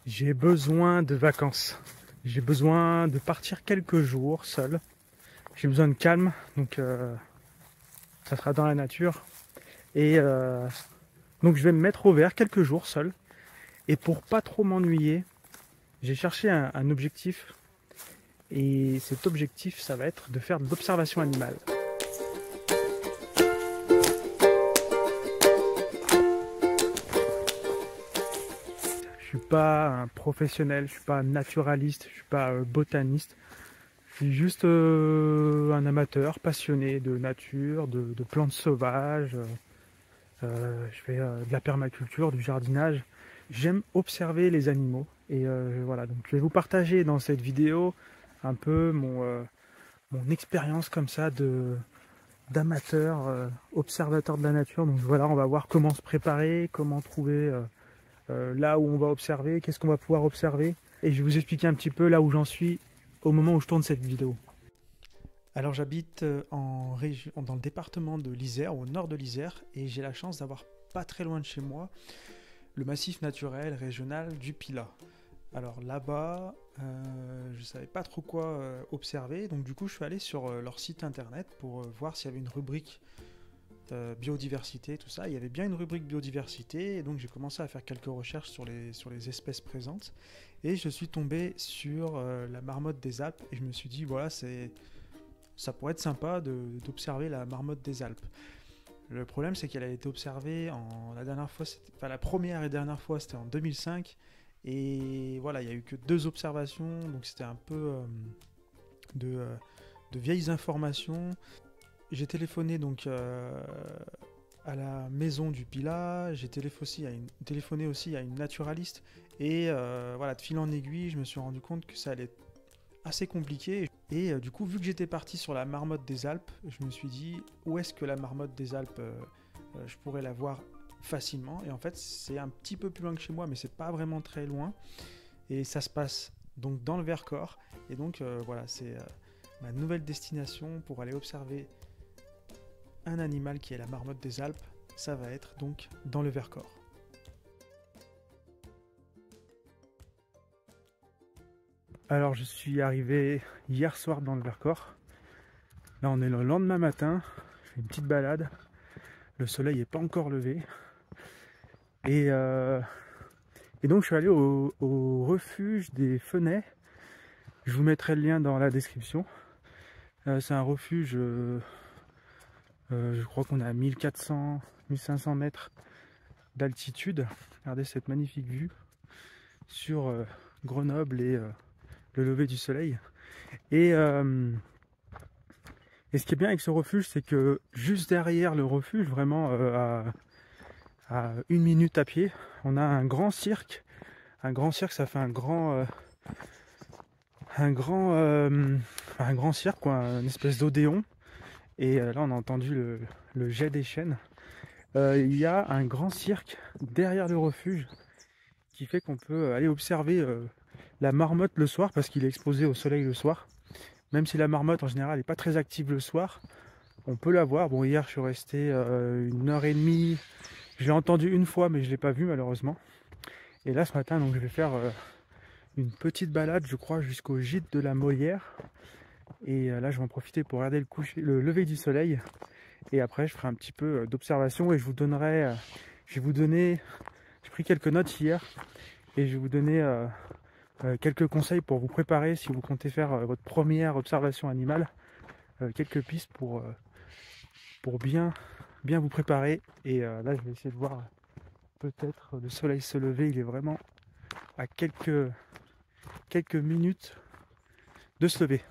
J'ai besoin de vacances. J'ai besoin de partir quelques jours seul. J'ai besoin de calme, donc ça sera dans la nature. Et donc je vais me mettre au vert quelques jours seul. Et pour pas trop m'ennuyer, j'ai cherché un objectif. Et cet objectif, ça va être de faire de l'observation animale. Je suis pas un professionnel, je suis pas naturaliste, je suis pas botaniste. Je suis juste un amateur passionné de nature, de plantes sauvages. Je fais de la permaculture, du jardinage. J'aime observer les animaux. Et voilà, donc je vais vous partager dans cette vidéo un peu mon expérience comme ça d'amateur, observateur de la nature. Donc voilà, on va voir comment se préparer, comment trouver là où on va observer, qu'est-ce qu'on va pouvoir observer. Et je vais vous expliquer un petit peu là où j'en suis au moment où je tourne cette vidéo. Alors j'habite dans le département de l'Isère, au nord de l'Isère, et j'ai la chance d'avoir pas très loin de chez moi le massif naturel régional du Pilat. Alors là-bas, je ne savais pas trop quoi observer, donc du coup je suis allé sur leur site internet pour voir s'il y avait une rubrique biodiversité, tout ça. Il y avait bien une rubrique biodiversité, et donc j'ai commencé à faire quelques recherches sur les espèces présentes, et je suis tombé sur la marmotte des Alpes, et je me suis dit, voilà, ça pourrait être sympa d'observer la marmotte des Alpes. Le problème, c'est qu'elle a été observée la première et dernière fois, c'était en 2005, et voilà, il n'y a eu que 2 observations, donc c'était un peu de vieilles informations. J'ai téléphoné donc à la maison du Pilat, j'ai téléphoné aussi à une naturaliste, et voilà, de fil en aiguille, je me suis rendu compte que ça allait être assez compliqué. Et du coup, vu que j'étais parti sur la marmotte des Alpes, je me suis dit, où est-ce que la marmotte des Alpes, je pourrais la voir facilement. Et en fait, c'est un petit peu plus loin que chez moi, mais c'est pas vraiment très loin. Et ça se passe donc dans le Vercors. Et donc voilà, c'est ma nouvelle destination pour aller observer un animal qui est la marmotte des Alpes. Ça va être donc dans le Vercors. Alors je suis arrivé hier soir dans le Vercors. Là on est le lendemain matin, je fais une petite balade. Le soleil n'est pas encore levé. Et donc je suis allé au refuge des Fenets. Je vous mettrai le lien dans la description. C'est un refuge, je crois qu'on est à 1400-1500 mètres d'altitude. Regardez cette magnifique vue sur Grenoble et le lever du soleil. Et ce qui est bien avec ce refuge, c'est que juste derrière le refuge, vraiment à 1 minute à pied, on a un grand cirque. Un grand cirque, ça fait un grand cirque, quoi, une espèce d'odéon. Et là, on a entendu le jet des chaînes. Il y a un grand cirque derrière le refuge qui fait qu'on peut aller observer la marmotte le soir, parce qu'il est exposé au soleil le soir. Même si la marmotte en général n'est pas très active le soir, on peut la voir. Bon, hier je suis resté 1h30, je l'ai entendu une fois mais je ne l'ai pas vu malheureusement. Et là ce matin donc je vais faire une petite balade, je crois, jusqu'au gîte de la Molière. Et là je vais en profiter pour regarder le lever du soleil. Et après je ferai un petit peu d'observation et j'ai pris quelques notes hier et je vais vous donner quelques conseils pour vous préparer si vous comptez faire votre première observation animale. Quelques pistes pour bien vous préparer. Et là je vais essayer de voir peut-être le soleil se lever. Il est vraiment à quelques minutes de se lever.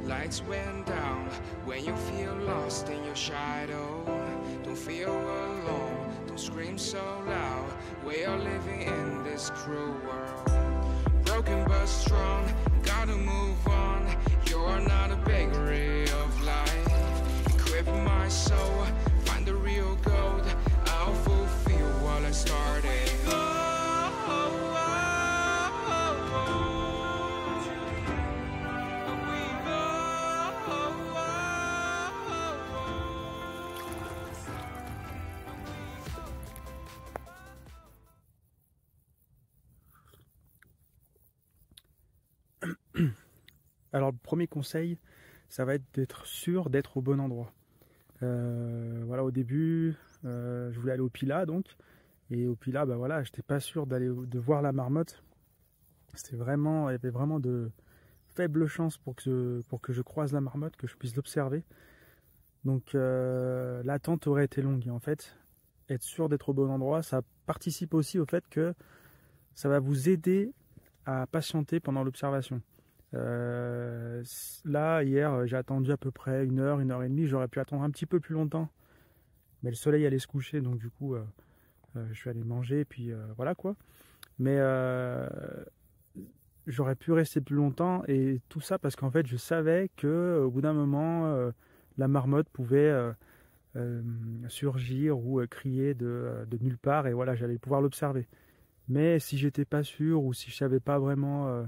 Lights went down when you feel lost in your shadow. Don't feel alone, don't scream so loud. We are living in this cruel world. Broken but strong, gotta move on. You're not a bakery of life. Equip my soul, find the real gold. I'll fulfill what I started. Oh, oh, oh, oh, oh. Alors le premier conseil, ça va être d'être sûr d'être au bon endroit. Voilà, au début, je voulais aller au Pilat donc, et au Pilat, bah voilà, j'étais pas sûr de voir la marmotte. Il y avait vraiment de faibles chances pour que je croise la marmotte, que je puisse l'observer. Donc l'attente aurait été longue. Et en fait, être sûr d'être au bon endroit, ça participe aussi au fait que ça va vous aider à patienter pendant l'observation. Là, hier, j'ai attendu à peu près 1 heure, 1 heure et demie. J'aurais pu attendre un petit peu plus longtemps, mais le soleil allait se coucher, donc du coup, je suis allé manger, et puis voilà quoi. Mais j'aurais pu rester plus longtemps, et tout ça parce qu'en fait, je savais que au bout d'un moment, la marmotte pouvait surgir ou crier de nulle part, et voilà, j'allais pouvoir l'observer. Mais si j'étais pas sûr ou si je savais pas vraiment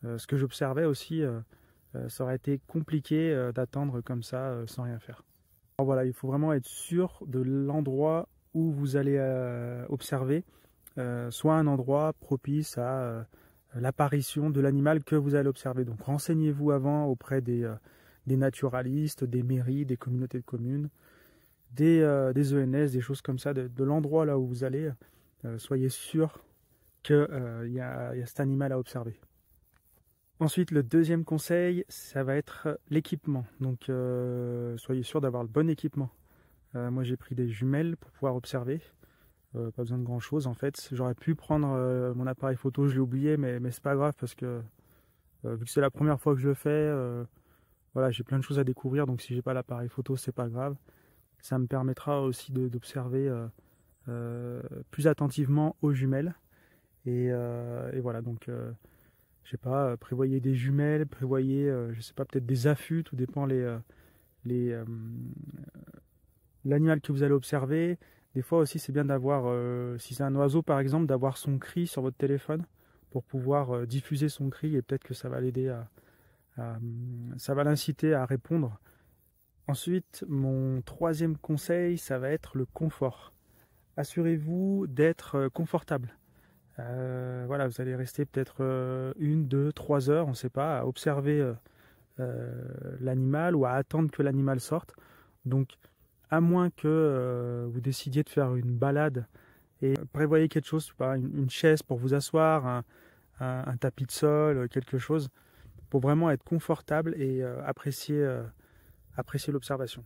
ce que j'observais aussi, ça aurait été compliqué d'attendre comme ça sans rien faire. Alors voilà, il faut vraiment être sûr de l'endroit où vous allez observer, soit un endroit propice à l'apparition de l'animal que vous allez observer. Donc renseignez-vous avant auprès des naturalistes, des mairies, des communautés de communes, des ENS, des choses comme ça, de l'endroit là où vous allez. Soyez sûr qu'il y a cet animal à observer. Ensuite, le deuxième conseil, ça va être l'équipement. Donc, soyez sûr d'avoir le bon équipement. Moi, j'ai pris des jumelles pour pouvoir observer. Pas besoin de grand chose en fait. J'aurais pu prendre mon appareil photo, je l'ai oublié, mais c'est pas grave parce que vu que c'est la première fois que je le fais, voilà, j'ai plein de choses à découvrir. Donc, si j'ai pas l'appareil photo, c'est pas grave. Ça me permettra aussi d'observer plus attentivement aux jumelles. Et voilà, donc je sais pas, prévoyez des jumelles, prévoyez, je sais pas, peut-être des affûts, tout dépend l'animal que vous allez observer. Des fois aussi, c'est bien d'avoir, si c'est un oiseau par exemple, d'avoir son cri sur votre téléphone pour pouvoir diffuser son cri, et peut-être que ça va l'aider ça va l'inciter à répondre. Ensuite, mon troisième conseil, ça va être le confort. Assurez-vous d'être confortable. Voilà, vous allez rester peut-être 1, 2, 3 heures, on ne sait pas, à observer l'animal ou à attendre que l'animal sorte. Donc, à moins que vous décidiez de faire une balade et prévoyez quelque chose, pas, une chaise pour vous asseoir, un tapis de sol, quelque chose, pour vraiment être confortable et apprécier l'observation.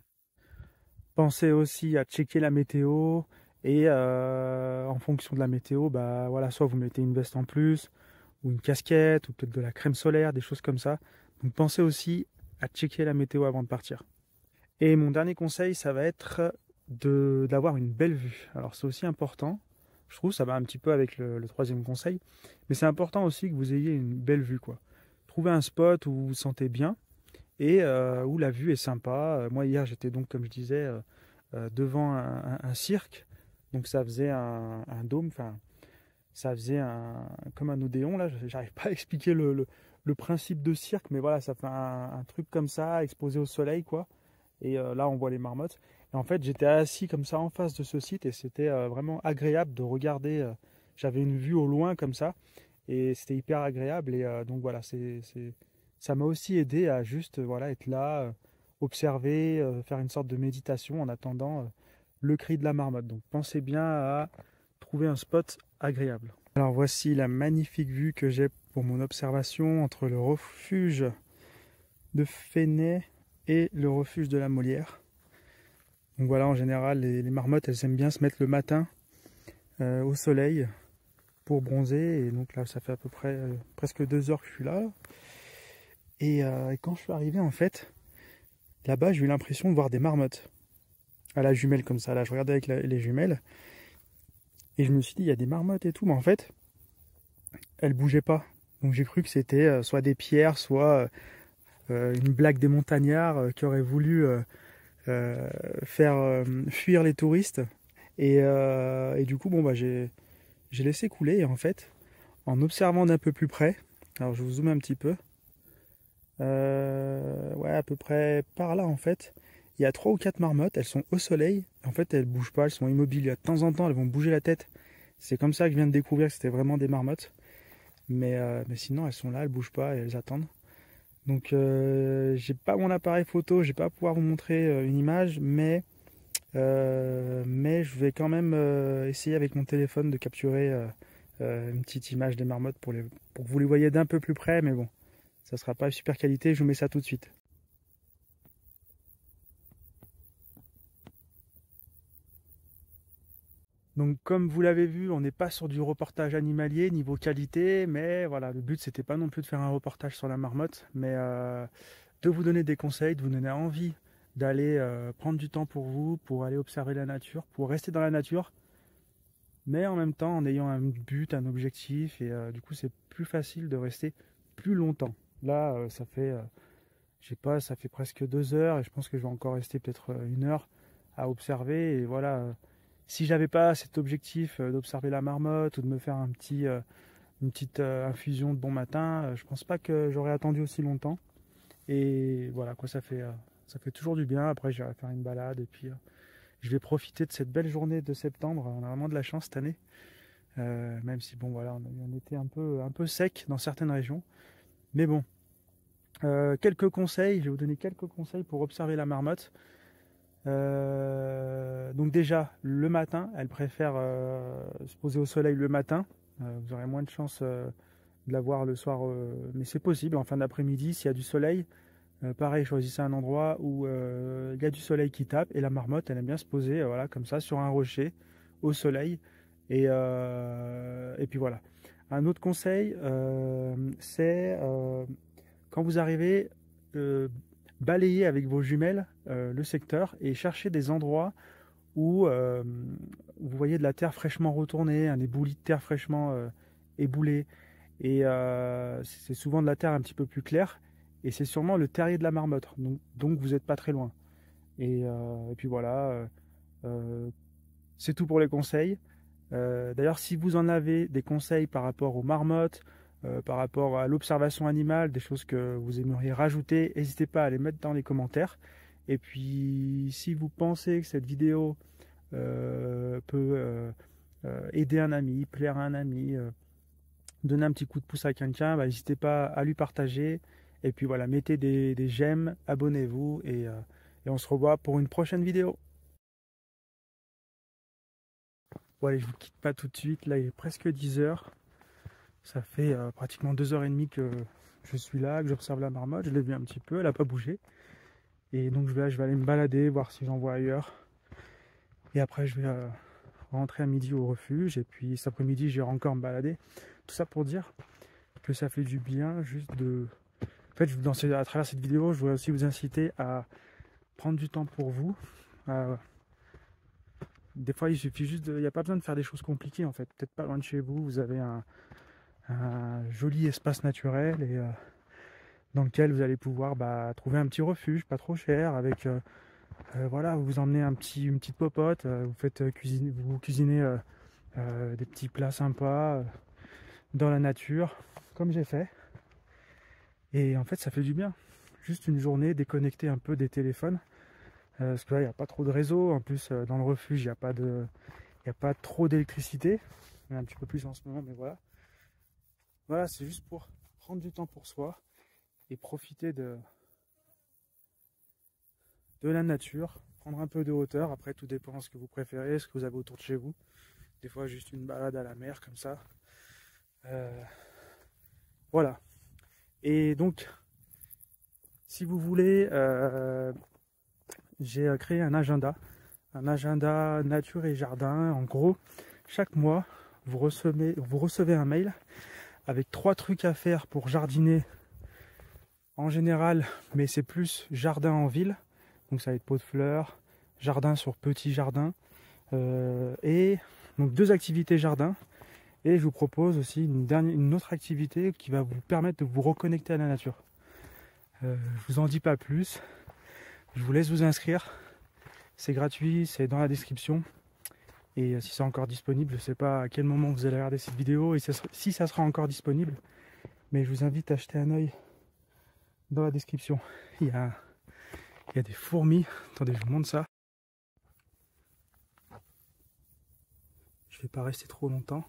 Pensez aussi à checker la météo. Et en fonction de la météo, bah voilà, soit vous mettez une veste en plus, ou une casquette, ou peut-être de la crème solaire, des choses comme ça. Donc pensez aussi à checker la météo avant de partir. Et mon dernier conseil, ça va être d'avoir une belle vue. Alors c'est aussi important, je trouve, ça va un petit peu avec le troisième conseil, mais c'est important aussi que vous ayez une belle vue, quoi. Trouvez un spot où vous vous sentez bien et où la vue est sympa. Moi hier j'étais donc, comme je disais, devant un cirque. Donc ça faisait un dôme, enfin ça faisait comme un odéon là, j'arrive pas à expliquer le principe de cirque, mais voilà, ça fait un truc comme ça, exposé au soleil quoi. Et là on voit les marmottes. Et en fait j'étais assis comme ça en face de ce site et c'était vraiment agréable de regarder, j'avais une vue au loin comme ça, et c'était hyper agréable. Et donc voilà, ça m'a aussi aidé à juste voilà, être là, observer, faire une sorte de méditation en attendant le cri de la marmotte. Donc pensez bien à trouver un spot agréable. Alors voici la magnifique vue que j'ai pour mon observation entre le refuge de Fenay et le refuge de la Molière. Donc voilà, en général les marmottes elles aiment bien se mettre le matin au soleil pour bronzer, et donc là ça fait à peu près presque 2 heures que je suis là. Et quand je suis arrivé en fait, là-bas j'ai eu l'impression de voir des marmottes à la jumelle comme ça. Là je regardais avec les jumelles et je me suis dit il y a des marmottes et tout, mais en fait elles bougeaient pas. Donc j'ai cru que c'était soit des pierres, soit une blague des montagnards qui auraient voulu faire fuir les touristes. Et du coup bon bah j'ai laissé couler, et en fait en observant d'un peu plus près, alors je vous zoome un petit peu, ouais à peu près par là en fait, il y a 3 ou 4 marmottes, elles sont au soleil, en fait elles bougent pas, elles sont immobiles, de temps en temps elles vont bouger la tête. C'est comme ça que je viens de découvrir que c'était vraiment des marmottes, mais sinon elles sont là, elles bougent pas et elles attendent. Donc j'ai pas mon appareil photo, je vais pas pouvoir vous montrer une image, mais je vais quand même essayer avec mon téléphone de capturer une petite image des marmottes pour que vous les voyez d'un peu plus près, mais bon, ça sera pas super qualité, je vous mets ça tout de suite. Donc comme vous l'avez vu, on n'est pas sur du reportage animalier niveau qualité, mais voilà, le but c'était pas non plus de faire un reportage sur la marmotte, mais de vous donner des conseils, de vous donner envie d'aller prendre du temps pour vous, pour aller observer la nature, pour rester dans la nature, mais en même temps en ayant un but, un objectif, et du coup c'est plus facile de rester plus longtemps. Là, ça fait, je sais pas, ça fait presque 2 heures, et je pense que je vais encore rester peut-être 1 heure à observer, et voilà. Si j'avais pas cet objectif d'observer la marmotte ou de me faire une petite infusion de bon matin, je pense pas que j'aurais attendu aussi longtemps. Et voilà quoi, ça fait toujours du bien. Après, j'irai faire une balade et puis je vais profiter de cette belle journée de septembre. On a vraiment de la chance cette année, même si bon voilà, on a eu un été un peu sec dans certaines régions. Mais bon, quelques conseils. Je vais vous donner quelques conseils pour observer la marmotte. Donc déjà, le matin, elle préfère se poser au soleil le matin. Vous aurez moins de chance de la voir le soir, mais c'est possible en fin d'après-midi s'il y a du soleil. Pareil, choisissez un endroit où il y a du soleil qui tape et la marmotte, elle aime bien se poser voilà, comme ça sur un rocher au soleil. Et puis voilà. Un autre conseil, c'est quand vous arrivez, balayez avec vos jumelles le secteur et cherchez des endroits où vous voyez de la terre fraîchement retournée, un éboulis de terre fraîchement éboulé. Et c'est souvent de la terre un petit peu plus claire. Et c'est sûrement le terrier de la marmotte. Donc vous n'êtes pas très loin. Et puis voilà, c'est tout pour les conseils. D'ailleurs, si vous en avez des conseils par rapport aux marmottes, par rapport à l'observation animale, des choses que vous aimeriez rajouter, n'hésitez pas à les mettre dans les commentaires. Et puis, si vous pensez que cette vidéo peut aider un ami, plaire à un ami, donner un petit coup de pouce à quelqu'un, bah, n'hésitez pas à lui partager. Et puis voilà, mettez des j'aime, abonnez-vous et on se revoit pour une prochaine vidéo. Bon allez, je vous quitte pas tout de suite, là il est presque 10 heures. Ça fait pratiquement 2 h 30 que je suis là, que j'observe la marmotte. Je l'ai vu un petit peu, elle n'a pas bougé. Et donc je vais aller me balader, voir si j'en vois ailleurs. Et après je vais rentrer à midi au refuge. Et puis cet après-midi j'irai encore me balader. Tout ça pour dire que ça fait du bien juste de... En fait, à travers cette vidéo, je voudrais aussi vous inciter à prendre du temps pour vous. Des fois, il suffit juste il n'y a pas besoin de faire des choses compliquées en fait. Peut-être pas loin de chez vous, vous avez un joli espace naturel et dans lequel vous allez pouvoir trouver un petit refuge, pas trop cher, avec voilà, vous emmenez une petite popote, vous faites vous cuisinez des petits plats sympas dans la nature, comme j'ai fait. Et en fait, ça fait du bien. Juste une journée déconnectée un peu des téléphones. Parce que là, il n'y a pas trop de réseau. En plus, dans le refuge, il n'y a pas trop d'électricité. Il y en a un petit peu plus en ce moment, mais voilà. Voilà, c'est juste pour prendre du temps pour soi et profiter de la nature. Prendre un peu de hauteur. Après, tout dépend de ce que vous préférez, ce que vous avez autour de chez vous. Des fois, juste une balade à la mer, comme ça. Voilà. Et donc, si vous voulez, j'ai créé un agenda nature et jardin. En gros, chaque mois, vous recevez un mail avec 3 trucs à faire pour jardiner en général, mais c'est plus jardin en ville. Donc ça va être pot de fleurs, jardin sur petit jardin, et donc 2 activités jardin. Et je vous propose aussi une autre activité qui va vous permettre de vous reconnecter à la nature. Je vous en dis pas plus. Je vous laisse vous inscrire. C'est gratuit, c'est dans la description. Et si c'est encore disponible, je ne sais pas à quel moment vous allez regarder cette vidéo et si ça sera encore disponible. Mais je vous invite à jeter un œil dans la description. Il y a des fourmis. Attendez, je vous montre ça. Je ne vais pas rester trop longtemps.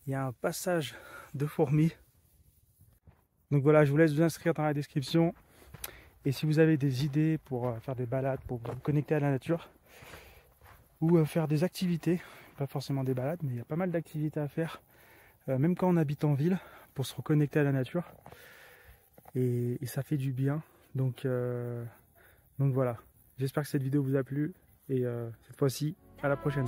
Il y a un passage de fourmis. Donc voilà, je vous laisse vous inscrire dans la description. Et si vous avez des idées pour faire des balades, pour vous connecter à la nature, ou faire des activités, pas forcément des balades, mais il y a pas mal d'activités à faire, même quand on habite en ville, pour se reconnecter à la nature. Et ça fait du bien. Donc voilà, j'espère que cette vidéo vous a plu. Et cette fois-ci, à la prochaine.